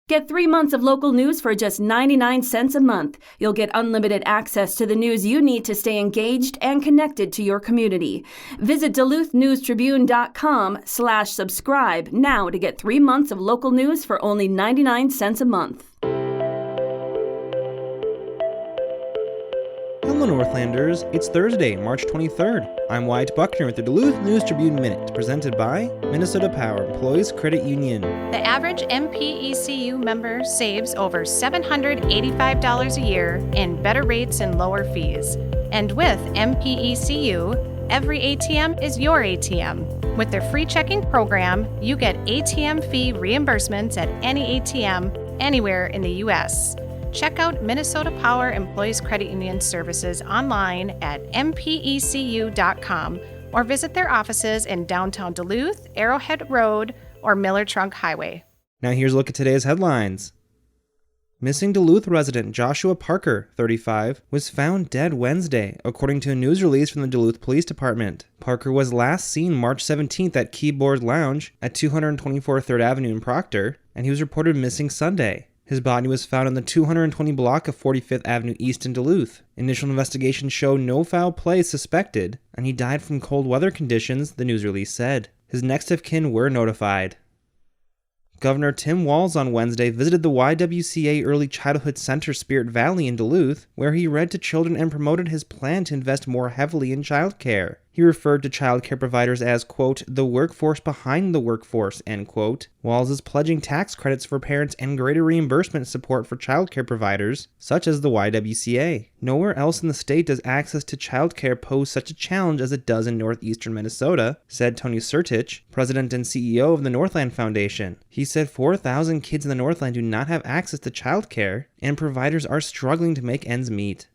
Get 3 months of local news for just 99 cents a month. You'll get unlimited access to the news you need to stay engaged and connected to your community. Visit duluthnewstribune.com/subscribe now to get 3 months of local news for only 99 cents a month. Hello, Northlanders. It's Thursday, March 23rd. I'm Wyatt Buckner with the Duluth News-Tribune Minute, presented by Minnesota Power Employees Credit Union. The average MPECU member saves over $785 a year in better rates and lower fees. And with MPECU, every ATM is your ATM. With their free checking program, you get ATM fee reimbursements at any ATM anywhere in the U.S. Check out Minnesota Power Employees Credit Union services online at mpecu.com or visit their offices in downtown Duluth, Arrowhead Road, or Miller Trunk Highway. Now here's a look at today's headlines. Missing Duluth resident Joshua Parker, 35, was found dead Wednesday, according to a news release from the Duluth Police Department. Parker was last seen March 17th at Keyboard Lounge at 224 3rd Avenue in Proctor, and he was reported missing Sunday. His body was found on the 220 block of 45th Avenue East in Duluth. Initial investigations show no foul play suspected, and he died from cold weather conditions, the news release said. His next of kin were notified. Governor Tim Walz on Wednesday visited the YWCA Early Childhood Center Spirit Valley in Duluth, where he read to children and promoted his plan to invest more heavily in childcare. He referred to childcare providers as, quote, the workforce behind the workforce, end quote. Walz is pledging tax credits for parents and greater reimbursement support for childcare providers, such as the YWCA. Nowhere else in the state does access to childcare pose such a challenge as it does in northeastern Minnesota, said Tony Sertich, president and CEO of the Northland Foundation. He said 4,000 kids in the Northland do not have access to childcare, and providers are struggling to make ends meet.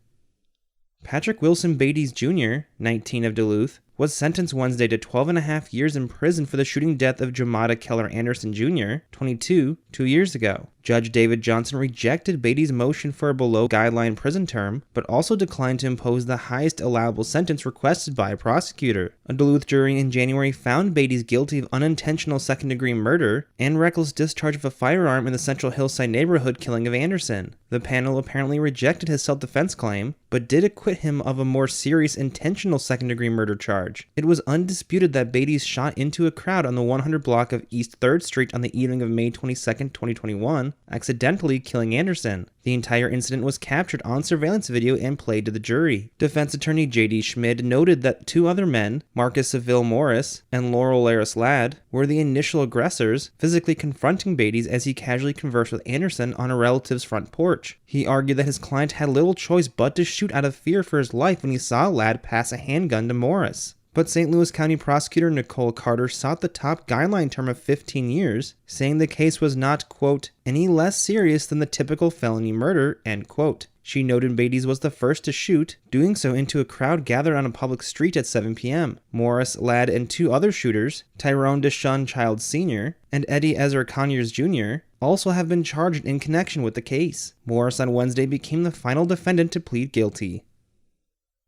Patrick Wilson Beatties Jr., 19 of Duluth, was sentenced Wednesday to 12.5 years in prison for the shooting death of Jamada Keller Anderson Jr., 22, 2 years ago. Judge David Johnson rejected Beatties' motion for a below-guideline prison term, but also declined to impose the highest allowable sentence requested by a prosecutor. A Duluth jury in January found Beatties guilty of unintentional second-degree murder and reckless discharge of a firearm in the Central Hillside neighborhood killing of Anderson. The panel apparently rejected his self-defense claim, but did acquit him of a more serious intentional second-degree murder charge. It was undisputed that Beatties shot into a crowd on the 100 block of East 3rd Street on the evening of May 22, 2021, accidentally killing Anderson. The entire incident was captured on surveillance video and played to the jury. Defense attorney J.D. Schmid noted that two other men, Marcus Seville Morris and Laurel Laris Ladd, were the initial aggressors, physically confronting Beatties as he casually conversed with Anderson on a relative's front porch. He argued that his client had little choice but to shoot out of fear for his life when he saw Ladd pass a handgun to Morris. But St. Louis County Prosecutor Nicole Carter sought the top guideline term of 15 years, saying the case was not, quote, any less serious than the typical felony murder, end quote. She noted Beatties was the first to shoot, doing so into a crowd gathered on a public street at 7 p.m. Morris, Ladd, and two other shooters, Tyrone Deshaun Childs Sr. and Eddie Ezra Conyers Jr., also have been charged in connection with the case. Morris on Wednesday became the final defendant to plead guilty.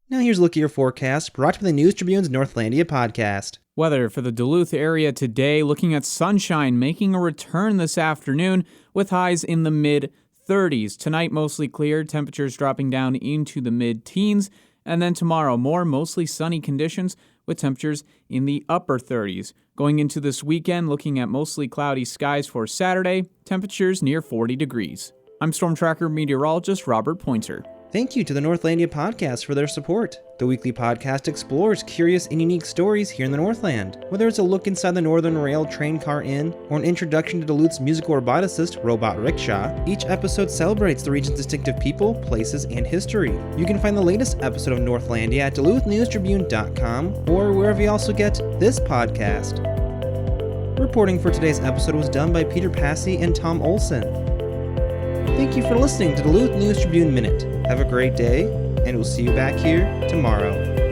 Now here's a look at your forecast, brought to you by the News Tribune's Northlandia podcast. Weather for the Duluth area today, looking at sunshine making a return this afternoon with highs in the mid-30s. Tonight, mostly clear, temperatures dropping down into the mid-teens. And then tomorrow, more mostly sunny conditions with temperatures in the upper 30s. Going into this weekend, looking at mostly cloudy skies for Saturday, temperatures near 40 degrees. I'm Storm Tracker meteorologist Robert Pointer. Thank you to the Northlandia podcast for their support. The weekly podcast explores curious and unique stories here in the Northland. Whether it's a look inside the Northern Rail Train Car Inn or an introduction to Duluth's musical roboticist, Robot Rickshaw, each episode celebrates the region's distinctive people, places, and history. You can find the latest episode of Northlandia at duluthnewstribune.com or wherever you also get this podcast. Reporting for today's episode was done by Peter Passy and Tom Olson. Thank you for listening to Duluth News Tribune Minute. Have a great day, and we'll see you back here tomorrow.